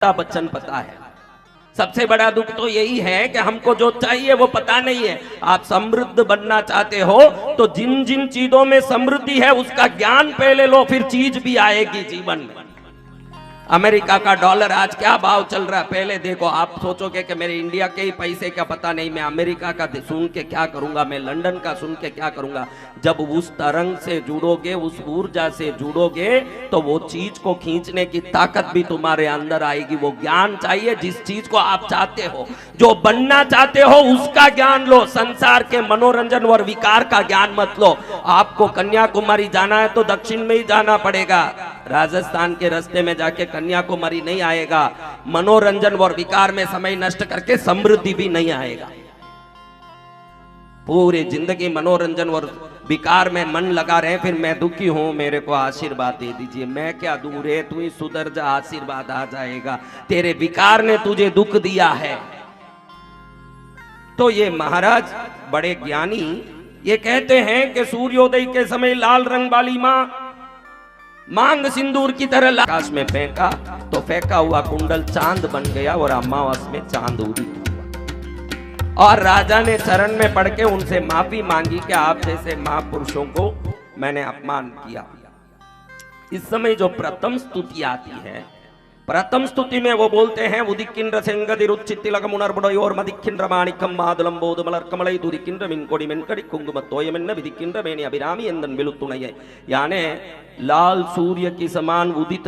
अमिताभ बच्चन पता है। सबसे बड़ा दुख तो यही है कि हमको जो चाहिए वो पता नहीं है। आप समृद्ध बनना चाहते हो तो जिन जिन चीजों में समृद्धि है उसका ज्ञान पहले लो, फिर चीज भी आएगी जीवन में। अमेरिका का डॉलर आज क्या भाव चल रहा है पहले देखो। आप सोचोगे कि मेरे इंडिया के ही पैसे का पता नहीं, मैं अमेरिका का सुन के क्या करूंगा, मैं लंदन का सुन के क्या करूंगा। जब उस तरंग से जुड़ोगे, उस ऊर्जा से जुड़ोगे तो वो चीज को खींचने की ताकत भी तुम्हारे अंदर आएगी। वो ज्ञान चाहिए जिस चीज को आप चाहते हो, जो बनना चाहते हो उसका ज्ञान लो। संसार के मनोरंजन और विकार का ज्ञान मत लो। आपको कन्याकुमारी जाना है तो दक्षिण में ही जाना पड़ेगा, राजस्थान के रास्ते में जाके कन्याकुमारी नहीं आएगा। मनोरंजन और विकार में समय नष्ट करके समृद्धि भी नहीं आएगा। पूरी जिंदगी मनोरंजन और विकार में मन लगा रहे, फिर मैं दुखी हूं, मेरे को आशीर्वाद दे दीजिए। मैं क्या दूं रे, तू ही सुधर जा, आशीर्वाद आ जाएगा। तेरे विकार ने तुझे दुख दिया है। तो ये महाराज बड़े ज्ञानी ये कहते हैं कि सूर्योदय के समय लाल रंग वाली मां मांग सिंदूर की तरह आकाश में फेंका तो फेंका हुआ कुंडल चांद बन गया और अमावस में चांद उदित हुआ। और राजा ने चरण में पड़ के उनसे माफी मांगी कि आप जैसे महापुरुषों को मैंने अपमान किया। इस समय जो प्रथम स्तुति आती है, प्रथम स्तुति में वो बोलते हैं उदिकिंद्र सेंगदिरुच्चित्तिलकमुनर्बुडयोर मदिकिंद्र माणिक्यम मादुलम बोधमलर कमलै दुदिकिंद्र मिनकोडि मेनकड़ि कुंकुमत्तोयमेन्न विदिकिंद्र मेनि अभिरामी एंदन विलुत्तुणये। यानी लाल सूर्य की समान उदित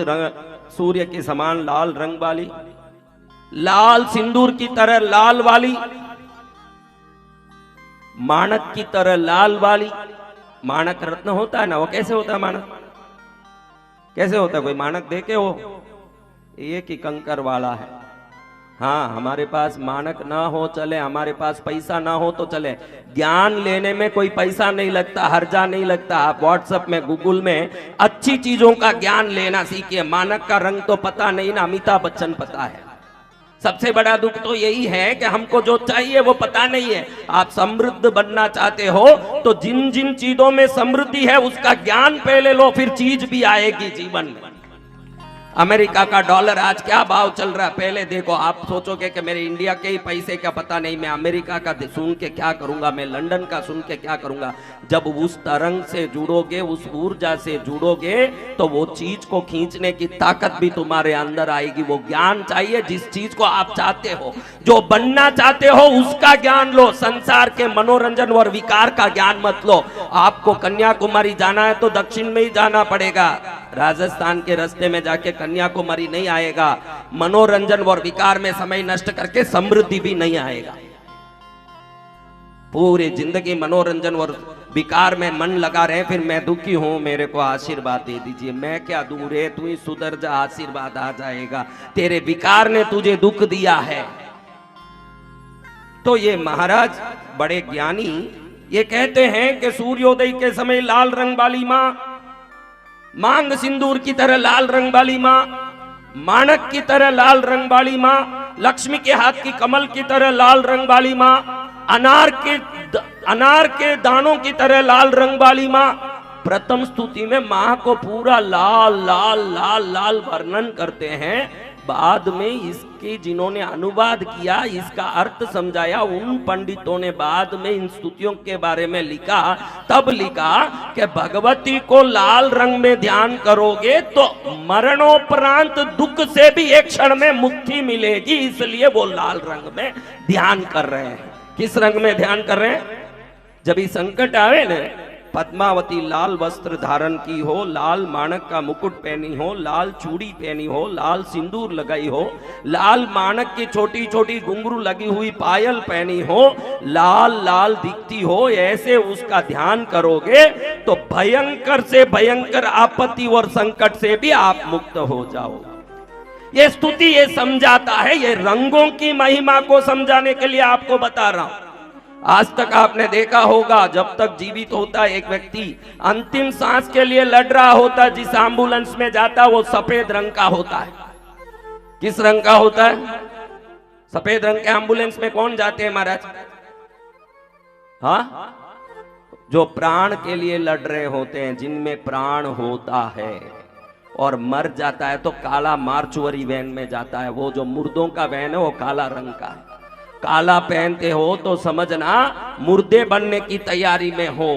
सूर्य के समान लाल रंग वाली, लाल सिंदूर की तरह लाल वाली, माणक की तरह लाल वाली। माणक रत्न होता है ना, वो कैसे होता है माणक, कैसे होता है? कोई माणक देखे हो? एक ही कंकर वाला है। हाँ, हमारे पास मानक ना हो चले, हमारे पास पैसा ना हो तो चले। ज्ञान लेने में कोई पैसा नहीं लगता, हर्जा नहीं लगता। आप व्हाट्सएप में, गूगल में अच्छी चीजों का ज्ञान लेना सीखिए। मानक का रंग तो पता नहीं ना, अमिताभ बच्चन पता है। सबसे बड़ा दुख तो यही है कि हमको जो चाहिए वो पता नहीं है। आप समृद्ध बनना चाहते हो तो जिन जिन चीजों में समृद्धि है उसका ज्ञान पहले लो, फिर चीज भी आएगी जीवन में। अमेरिका का डॉलर आज क्या भाव चल रहा है पहले देखो। आप सोचोगे कि मेरे इंडिया के ही पैसे का पता नहीं, मैं अमेरिका का सुन के क्या करूंगा, मैं लंदन का सुन के क्या करूंगा। जब उस तरंग से जुड़ोगे, उस ऊर्जा से जुड़ोगे तो वो चीज को खींचने की ताकत भी तुम्हारे अंदर आएगी। वो ज्ञान चाहिए जिस चीज को आप चाहते हो, जो बनना चाहते हो उसका ज्ञान लो। संसार के मनोरंजन और विकार का ज्ञान मत लो। आपको कन्याकुमारी जाना है तो दक्षिण में ही जाना पड़ेगा, राजस्थान के रास्ते में जाके कन्याकुमारी नहीं आएगा। मनोरंजन और विकार में समय नष्ट करके समृद्धि भी नहीं आएगा। पूरी जिंदगी मनोरंजन और विकार में मन लगा रहे, फिर मैं दुखी हूं, मेरे को आशीर्वाद दे दीजिए। मैं क्या दूं रे, तू ही सुधर जा, आशीर्वाद आ जाएगा। तेरे विकार ने तुझे दुख दिया है। तो ये महाराज बड़े ज्ञानी ये कहते हैं कि सूर्योदय के समय लाल रंग वाली मां मांग सिंदूर की तरह लाल रंग वाली मां, माणक की तरह लाल रंग वाली मां, लक्ष्मी के हाथ की कमल की तरह लाल रंग वाली मां, अनार के दानों की तरह लाल रंग वाली मां। प्रथम स्तुति में मां को पूरा लाल लाल लाल लाल वर्णन करते हैं। बाद में इसके जिन्होंने अनुवाद किया, इसका अर्थ समझाया, उन पंडितों ने बाद में इन स्तुतियों के बारे में लिखा। तब लिखा कि भगवती को लाल रंग में ध्यान करोगे तो मरणोपरांत दुख से भी एक क्षण में मुक्ति मिलेगी, इसलिए वो लाल रंग में ध्यान कर रहे हैं। किस रंग में ध्यान कर रहे हैं? जब ये संकट आवे ना, पद्मावती लाल वस्त्र धारण की हो, लाल माणक का मुकुट पहनी हो, लाल चूड़ी पहनी हो, लाल सिंदूर लगाई हो, लाल माणक की छोटी छोटी घुंघरू लगी हुई पायल पहनी हो, लाल लाल दिखती हो, ऐसे उसका ध्यान करोगे तो भयंकर से भयंकर आपत्ति और संकट से भी आप मुक्त हो जाओगे। ये स्तुति ये समझाता है, ये रंगों की महिमा को समझाने के लिए आपको बता रहा हूं। आज तक आपने देखा होगा, जब तक जीवित होता है एक व्यक्ति, अंतिम सांस के लिए लड़ रहा होता है, जिस एम्बुलेंस में जाता है वो सफेद रंग का होता है। किस रंग का होता है? सफेद रंग के एम्बुलेंस में कौन जाते हैं महाराज? हाँ, जो प्राण के लिए लड़ रहे होते हैं, जिनमें प्राण होता है। और मर जाता है तो काला मार्चुअरी वैन में जाता है। वो जो मुर्दों का वैन है वो काला रंग का है। काला पहनते हो तो समझना मुर्दे बनने की तैयारी में हो,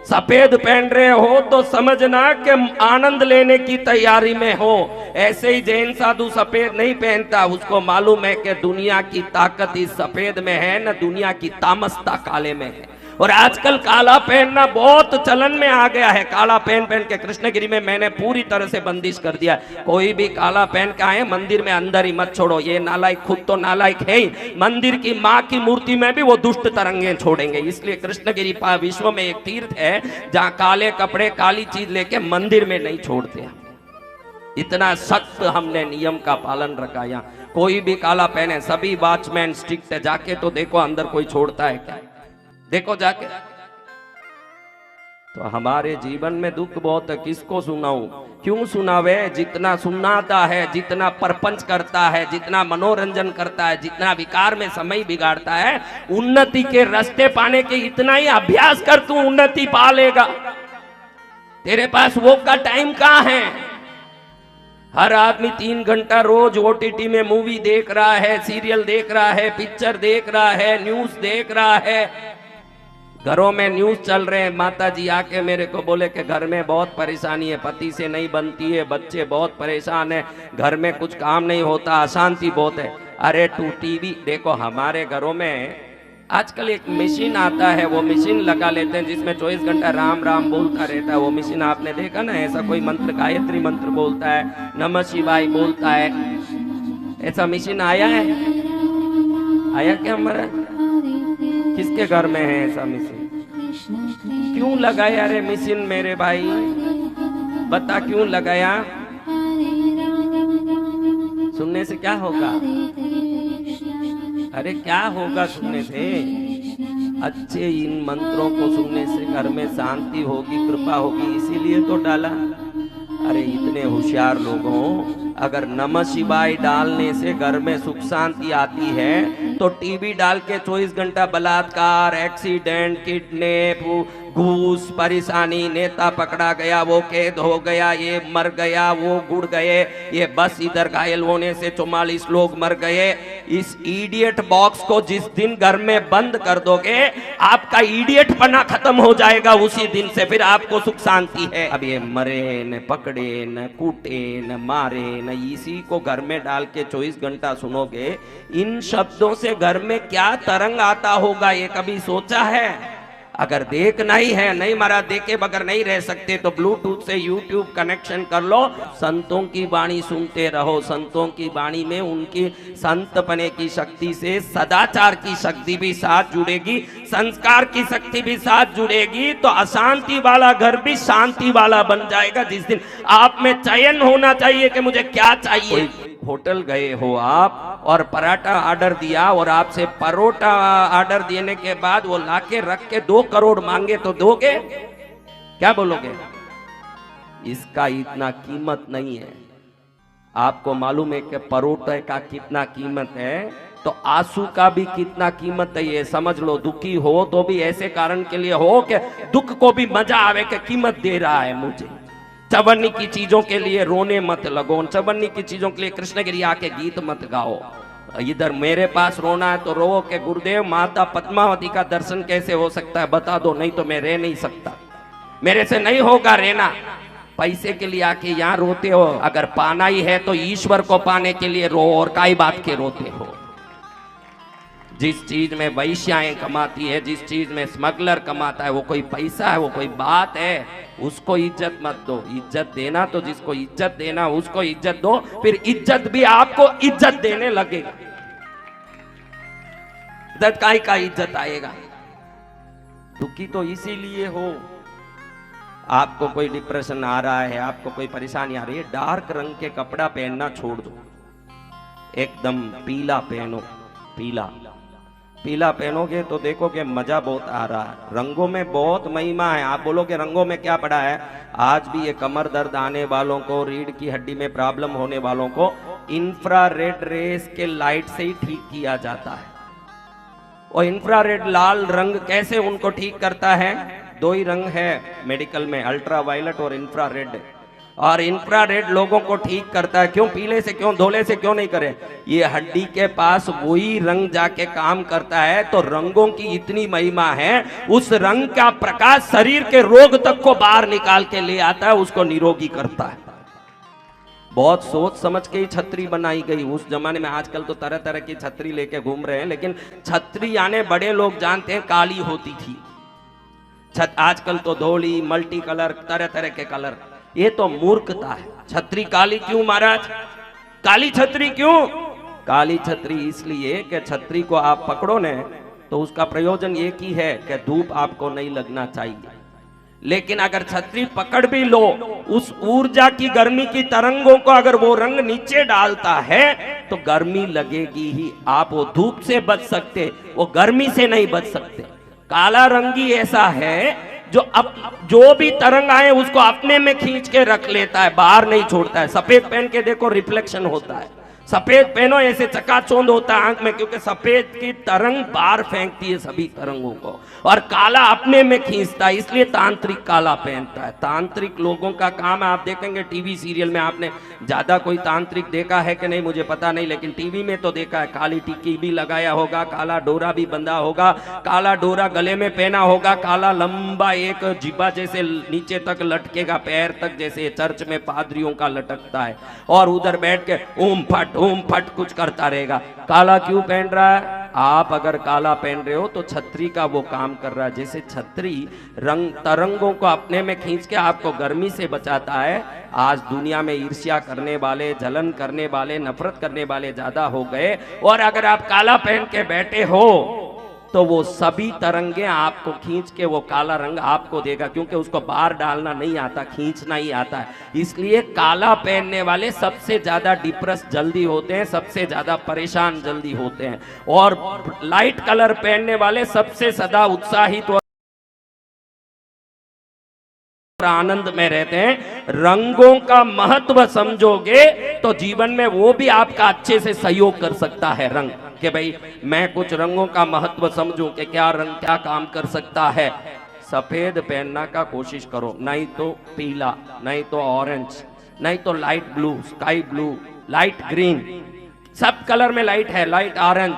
सफेद पहन रहे हो तो समझना कि आनंद लेने की तैयारी में हो। ऐसे ही जैन साधु सफेद नहीं पहनता, उसको मालूम है कि दुनिया की ताकत इस सफेद में है, न दुनिया की तामसता काले में है। और आजकल काला पहनना बहुत चलन में आ गया है। काला पहन पहन के कृष्णगिरी में मैंने पूरी तरह से बंदिश कर दिया, कोई भी काला पहन के आए मंदिर में अंदर ही मत छोड़ो। ये नालायक खुद तो नालायक है ही, मंदिर की माँ की मूर्ति में भी वो दुष्ट तरंगे छोड़ेंगे। इसलिए कृष्णगिरी विश्व में एक तीर्थ है जहाँ काले कपड़े काली चीज लेके मंदिर में नहीं छोड़ते। इतना सख्त हमने नियम का पालन रखा। यहाँ कोई भी काला पहने, सभी वॉचमैन स्ट्रिक्ट है। जाके तो देखो अंदर कोई छोड़ता है क्या, देखो जाके। तो हमारे जीवन में दुख बहुत है, किसको सुनाऊं, क्यों सुनावे। जितना सुनाता है, जितना परपंच करता है, जितना मनोरंजन करता है, जितना विकार में समय बिगाड़ता है, उन्नति के रास्ते पाने के इतना ही अभ्यास कर, तू उन्नति पा लेगा। तेरे पास वो का टाइम कहां है। हर आदमी 3 घंटा रोज ओटीटी में मूवी देख रहा है, सीरियल देख रहा है, पिक्चर देख रहा है, न्यूज देख रहा है। घरों में न्यूज चल रहे हैं। माता जी आके मेरे को बोले कि घर में बहुत परेशानी है, पति से नहीं बनती है, बच्चे बहुत परेशान है, घर में कुछ काम नहीं होता, अशांति बहुत है। अरे तू टीवी देखो। हमारे घरों में आजकल एक मशीन आता है, वो मशीन लगा लेते हैं जिसमें 24 घंटा राम राम बोलता रहता है। वो मशीन आपने देखा ना, ऐसा कोई मंत्र गायत्री मंत्र बोलता है, नमः शिवाय बोलता है, ऐसा मशीन आया है? आया क्या हमारा? किसके घर में है ऐसा मशीन? क्यों लगाया रे मशीन मेरे भाई, बता क्यों लगाया? सुनने से क्या होगा? अरे क्या होगा सुनने से? अच्छे इन मंत्रों को सुनने से घर में शांति होगी, कृपा होगी, इसीलिए तो डाला। अरे इतने होशियार लोगों, अगर नमः शिवाय डालने से घर में सुख शांति आती है तो टीवी डाल के 24 घंटा बलात्कार, एक्सीडेंट, किडनैप, घूस, परेशानी, नेता पकड़ा गया, वो कैद हो गया, ये मर गया, वो गुड़ गए, ये बस इधर घायल होने से 44 लोग मर गए। इस इडियट बॉक्स को जिस दिन घर में बंद कर दोगे, आपका इडियट पना खत्म हो जाएगा। उसी दिन से फिर आपको सुख शांति है। अब ये मरे न पकड़े न कूटे न मारे न, इसी को घर में डाल के 24 घंटा सुनोगे, इन शब्दों से घर में क्या तरंग आता होगा, ये कभी सोचा है? अगर देखना ही है, नहीं महाराज देखे बगैर नहीं रह सकते, तो ब्लूटूथ से यूट्यूब कनेक्शन कर लो, संतों की वाणी सुनते रहो। संतों की वाणी में उनकी संतपने की शक्ति से सदाचार की शक्ति भी साथ जुड़ेगी, संस्कार की शक्ति भी साथ जुड़ेगी, तो अशांति वाला घर भी शांति वाला बन जाएगा। जिस दिन आप में चयन होना चाहिए कि मुझे क्या चाहिए। होटल गए हो आप और पराठा ऑर्डर दिया, और आपसे परोठा ऑर्डर देने के बाद वो लाके रख के 2 करोड़ मांगे तो दोगे? क्या बोलोगे? इसका इतना कीमत नहीं है। आपको मालूम है कि परोठे का कितना कीमत है, तो आंसू का भी कितना कीमत है, ये समझ लो। दुखी हो तो भी ऐसे कारण के लिए हो कि दुख को भी मजा आवे कि कीमत दे रहा है मुझे। चवन्नी की चीजों के लिए रोने मत लगो, चवन्नी की चीजों के लिए कृष्णगिरी आके गीत मत गाओ। इधर मेरे पास रोना है तो रो के गुरुदेव माता पद्मावती का दर्शन कैसे हो सकता है बता दो, नहीं तो मैं रह नहीं सकता, मेरे से नहीं होगा रहना। पैसे के लिए आके यहाँ रोते हो, अगर पाना ही है तो ईश्वर को पाने के लिए रो, और काई बात के रोते हो। जिस चीज में वैश्याएं कमाती है, जिस चीज में स्मगलर कमाता है, वो कोई पैसा है, वो कोई बात है, उसको इज्जत मत दो। इज्जत देना तो जिसको इज्जत देना उसको इज्जत दो, फिर इज्जत भी आपको इज्जत देने लगेगा। इज्जत का इज्जत आएगा। दुखी तो इसीलिए हो, आपको कोई डिप्रेशन आ रहा है, आपको कोई परेशानी आ रही है, डार्क रंग के कपड़ा पहनना छोड़ दो, एकदम पीला पहनो। पीला पीला पहनोगे तो देखोगे मजा बहुत आ रहा है। रंगों में बहुत महिमा है। आप बोलोगे रंगों में क्या पड़ा है? आज भी ये कमर दर्द आने वालों को, रीढ़ की हड्डी में प्रॉब्लम होने वालों को इंफ्रारेड रेस के लाइट से ही ठीक किया जाता है। और इंफ्रारेड लाल रंग कैसे उनको ठीक करता है? 2 ही रंग है मेडिकल में, अल्ट्रा वायलेट और इंफ्रारेड। और इंफ्रारेड लोगों को ठीक करता है। क्यों पीले से, क्यों धोले से क्यों नहीं करे? ये हड्डी के पास वही रंग जाके काम करता है। तो रंगों की इतनी महिमा है, उस रंग का प्रकाश शरीर के रोग तक को बाहर निकाल के ले आता है, उसको निरोगी करता है। बहुत सोच समझ के ही छतरी बनाई गई उस जमाने में। आजकल तो तरह तरह की छतरी लेके घूम रहे हैं, लेकिन छतरी यानी बड़े लोग जानते हैं काली होती थी। आजकल तो धोली, मल्टी कलर, तरह तरह के कलर, ये तो मूर्खता है। छतरी काली क्यों महाराज? काली छतरी क्यों? काली छतरी इसलिए कि छतरी को आप पकड़ो ने तो उसका प्रयोजन एक ही है कि धूप आपको नहीं लगना चाहिए। लेकिन अगर छतरी पकड़ भी लो, उस ऊर्जा की गर्मी की तरंगों को अगर वो रंग नीचे डालता है तो गर्मी लगेगी ही। आप वो धूप से बच सकते, वो गर्मी से नहीं बच सकते। काला रंगी ऐसा है जो भी तरंग आए उसको अपने में खींच के रख लेता है, बाहर नहीं छोड़ता है। सफेद पहन के देखो, रिफ्लेक्शन होता है। सफेद पहनो, ऐसे चकाचौंध होता है आंख में, क्योंकि सफेद की तरंग बाहर फेंकती है सभी तरंगों को, और काला अपने में खींचता है, इसलिए तांत्रिक काला पहनता है। तांत्रिक लोगों का काम है, आप देखेंगे टीवी सीरियल में, आपने ज्यादा कोई तांत्रिक देखा है कि नहीं मुझे पता नहीं, लेकिन टीवी में तो देखा है। काली टिक्की भी लगाया होगा, काला डोरा भी बंधा होगा, काला डोरा गले में पहना होगा, काला लंबा एक जिब्बा जैसे नीचे तक लटकेगा, पैर तक, जैसे चर्च में पादरियों का लटकता है, और उधर बैठ के ओम फट कुछ करता रहेगा। काला क्यों पहन रहा है? आप अगर काला पहन रहे हो तो छतरी का वो काम कर रहा है। जैसे छतरी रंग तरंगों को अपने में खींच के आपको गर्मी से बचाता है। आज दुनिया में ईर्ष्या करने वाले, जलन करने वाले, नफरत करने वाले ज्यादा हो गए, और अगर आप काला पहन के बैठे हो तो वो सभी तरंगे आपको खींच के वो काला रंग आपको देगा, क्योंकि उसको बाहर डालना नहीं आता, खींचना ही आता है। इसलिए काला पहनने वाले सबसे ज्यादा डिप्रेस जल्दी होते हैं, सबसे ज्यादा परेशान जल्दी होते हैं, और लाइट कलर पहनने वाले सबसे सदा उत्साहित और आनंद में रहते हैं। रंगों का महत्व समझोगे तो जीवन में वो भी आपका अच्छे से सहयोग कर सकता है। रंग कि भाई मैं कुछ रंगों का महत्व समझूं कि क्या रंग क्या काम कर सकता है। सफेद पहनना का कोशिश करो, नहीं तो पीला, नहीं तो ऑरेंज, नहीं तो light blue, sky blue, light green, सब कलर में लाइट है, light orange,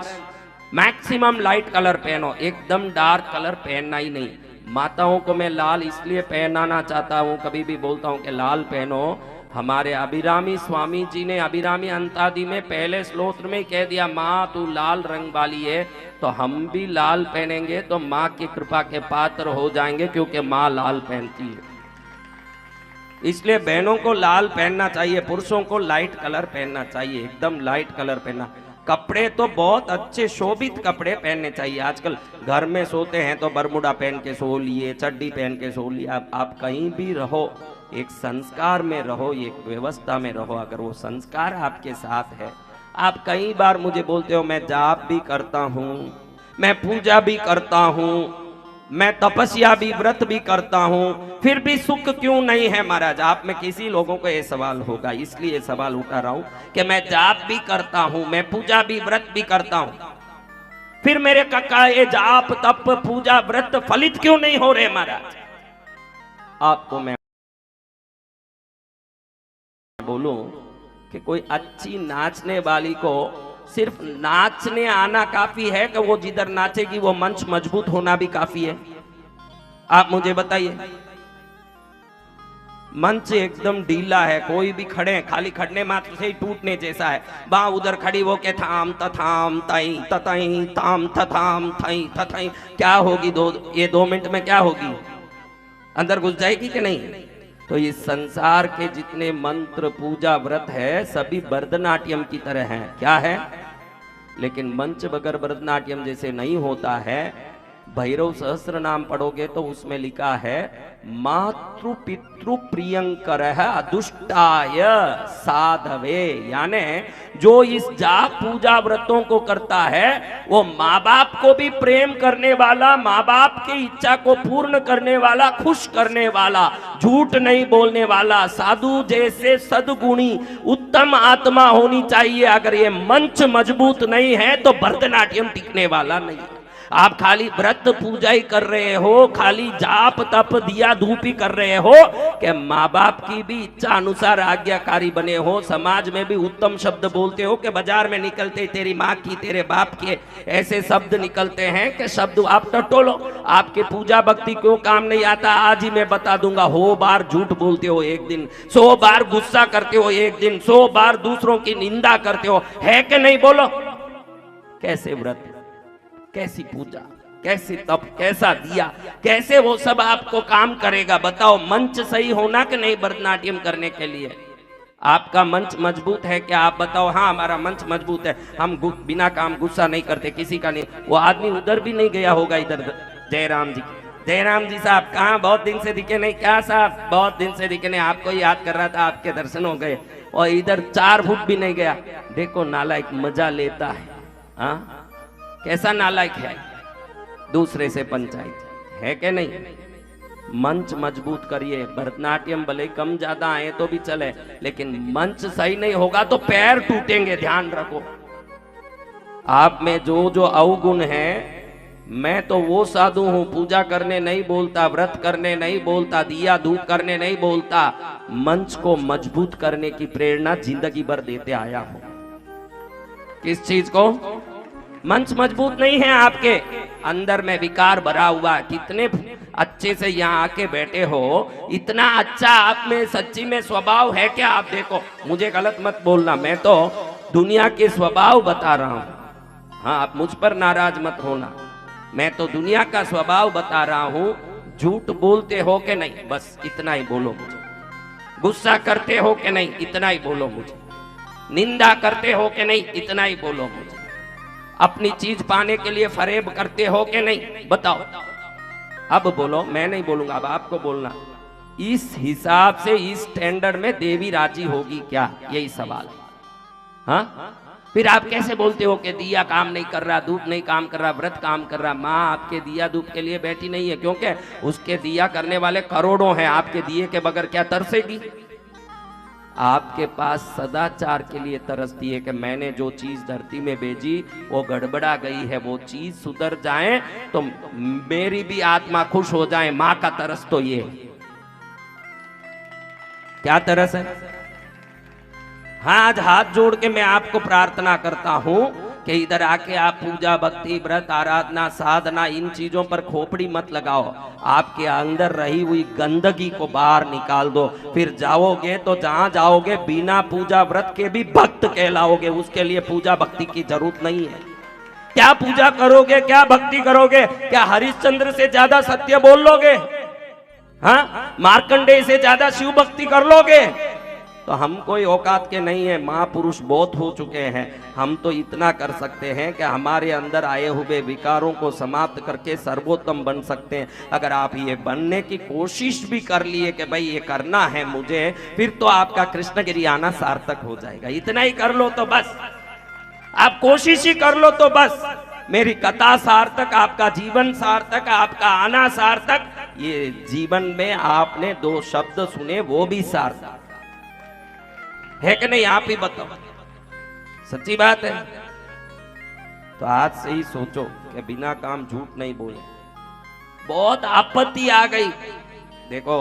maximum light colour पहनो, एकदम डार्क कलर पहनना ही नहीं। माताओं को मैं लाल इसलिए पहनाना चाहता हूँ, कभी भी बोलता हूँ कि लाल पहनो। हमारे अभिरामी स्वामी जी ने अभिरामी अंतादि में पहले श्लोक में कह दिया, माँ तू लाल रंग वाली है, तो हम भी लाल पहनेंगे तो माँ की कृपा के पात्र हो जाएंगे, क्योंकि माँ लाल पहनती है। इसलिए बहनों को लाल पहनना चाहिए, पुरुषों को लाइट कलर पहनना चाहिए, एकदम लाइट कलर पहनना। कपड़े तो बहुत अच्छे शोभित कपड़े पहनने चाहिए। आजकल घर में सोते हैं तो बरमुडा पहन के सो लिए, चड्डी पहन के सो लिया। आप कहीं भी रहो, एक संस्कार में रहो, एक व्यवस्था में रहो। अगर वो संस्कार आपके साथ है, आप कई बार मुझे बोलते हो मैं जाप भी करता हूँ, मैं पूजा भी करता हूँ, मैं तपस्या भी, व्रत भी करता हूँ, फिर भी सुख क्यों नहीं है महाराज? आप में किसी लोगों को ये सवाल होगा, इसलिए ये सवाल उठा रहा हूं कि मैं जाप भी करता हूं, मैं पूजा भी, व्रत भी करता हूं, फिर मेरे काका ये जाप तप पूजा व्रत फलित क्यों नहीं हो रहे महाराज? आपको मैं बोलूं कि कोई अच्छी नाचने वाली को सिर्फ नाचने आना काफी है कि वो जिधर नाचेगी वो मंच मजबूत होना भी काफी है? आप मुझे बताइए। मंच एकदम ढीला है, कोई भी खड़े हैं, खाली खड़ने मात्र से ही टूटने जैसा है। वहां उधर खड़ी वो के थाम तथाम तई ततई ताम तथाम थई तथई, क्या होगी ये 2 मिनट में क्या होगी? अंदर घुस जाएगी कि नहीं? तो ये संसार के जितने मंत्र पूजा व्रत है सभी भरतनाट्यम की तरह हैं। क्या है? लेकिन मंच बगैर भरतनाट्यम जैसे नहीं होता है। भैरव सहस्त्र नाम पढ़ोगे तो उसमें लिखा है, मातृ पितृ प्रियंकर दुष्टाय साधवे, यानी जो इस जाप पूजा व्रतों को करता है वो माँ बाप को भी प्रेम करने वाला, माँ बाप की इच्छा को पूर्ण करने वाला, खुश करने वाला, झूठ नहीं बोलने वाला, साधु जैसे सद्गुणी उत्तम आत्मा होनी चाहिए। अगर ये मंच मजबूत नहीं है तो भरतनाट्यम टिकने वाला नहीं है। आप खाली व्रत पूजा ही कर रहे हो, खाली जाप तप दिया धूप ही कर रहे हो कि माँ बाप की भी इच्छा अनुसार आज्ञाकारी बने हो, समाज में भी उत्तम शब्द बोलते हो कि बाजार में निकलते तेरी माँ की तेरे बाप के ऐसे शब्द निकलते हैं कि शब्द आप टटोलो। आपके पूजा भक्ति क्यों काम नहीं आता आज ही मैं बता दूंगा। हो बार झूठ बोलते हो एक दिन, 100 बार गुस्सा करते हो एक दिन, 100 बार दूसरों की निंदा करते हो, है कि नहीं बोलो। कैसे व्रत, कैसी पूजा, कैसे तप, कैसा दिया, कैसे वो सब आपको काम करेगा बताओ। मंच सही होना कि नहीं भरतनाट्यम करने के लिए? आपका मंच मजबूत है क्या? आप बताओ। हाँ हमारा मंच मजबूत है, हम बिना काम गुस्सा नहीं करते किसी का नहीं। वो आदमी उधर भी नहीं गया होगा, इधर जयराम जी, जयराम जी साहब कहाँ, बहुत दिन से दिखे नहीं। क्या साहब बहुत दिन से दिखे नहीं, आपको याद कर रहा था, आपके दर्शन हो गए। और इधर 4 फुट भी नहीं गया। देखो नालायक मजा लेता है। हाँ कैसा नालायक है, दूसरे से पंचायत है कि नहीं। मंच मजबूत करिए। भरतनाट्यम भले कम ज्यादा आए तो भी चले, लेकिन मंच सही नहीं होगा तो पैर टूटेंगे, ध्यान रखो। आप में जो जो अवगुण है, मैं तो वो साधु हूं, पूजा करने नहीं बोलता, व्रत करने नहीं बोलता, दिया धूप करने नहीं बोलता, मंच को मजबूत करने की प्रेरणा जिंदगी भर देते आया हूं। किस चीज को? मंच मजबूत नहीं है, आपके अंदर में विकार भरा हुआ। कितने अच्छे से यहाँ आके बैठे हो, इतना अच्छा आप में सच्ची में स्वभाव है क्या? आप देखो, मुझे गलत मत बोलना, मैं तो दुनिया के स्वभाव बता रहा हूँ। हाँ आप मुझ पर नाराज मत होना, मैं तो दुनिया का स्वभाव बता रहा हूँ। झूठ बोलते हो कि नहीं, बस इतना ही बोलो मुझे। गुस्सा करते हो कि नहीं, इतना ही बोलो मुझे। निंदा करते हो कि नहीं, इतना ही बोलो मुझे। अपनी चीज पाने के लिए फरेब करते हो कि नहीं, बताओ। अब बोलो, मैं नहीं बोलूंगा, अब आपको बोलना। इस हिसाब से इस स्टैंडर्ड में देवी राजी होगी क्या, यही सवाल है। हाँ फिर आप कैसे बोलते हो कि दिया काम नहीं कर रहा, धूप नहीं काम कर रहा, व्रत काम कर रहा। माँ आपके दिया धूप के लिए बैठी नहीं है, क्योंकि उसके दिया करने वाले करोड़ों हैं। आपके दिए के बगैर क्या तरसेगी? आपके पास सदाचार के लिए तरसती है कि मैंने जो चीज धरती में भेजी वो गड़बड़ा गई है, वो चीज सुधर जाए तो मेरी भी आत्मा खुश हो जाए। मां का तरस तो ये क्या तरस है? हाँ आज हाथ जोड़ के मैं आपको प्रार्थना करता हूं कि इधर आके आप पूजा भक्ति व्रत आराधना साधना इन चीजों पर खोपड़ी मत लगाओ। आपके अंदर रही हुई गंदगी को बाहर निकाल दो, फिर जाओगे तो जहां जाओगे बिना पूजा व्रत के भी भक्त कहलाओगे। उसके लिए पूजा भक्ति की जरूरत नहीं है। क्या पूजा करोगे, क्या भक्ति करोगे? क्या हरिश्चंद्र से ज्यादा सत्य बोल लोगे? हाँ मार्कंडेय से ज्यादा शिव भक्ति कर लोगे? तो हम कोई औकात के नहीं है, महापुरुष बहुत हो चुके हैं। हम तो इतना कर सकते हैं कि हमारे अंदर आए हुए विकारों को समाप्त करके सर्वोत्तम बन सकते हैं। अगर आप ये बनने की कोशिश भी कर लिए कि भाई ये करना है मुझे, फिर तो आपका कृष्णगिरी आना सार्थक हो जाएगा। इतना ही कर लो तो बस, आप कोशिश ही कर लो तो बस, मेरी कथा सार्थक, आपका जीवन सार्थक, आपका आना सार्थक। ये जीवन में आपने 2 शब्द सुने वो भी सार्थक है कि नहीं? आप ही बताओ, सच्ची बात है। तो आज से ही सोचो कि बिना काम झूठ नहीं बोले। बहुत आपत्ति आ गई। देखो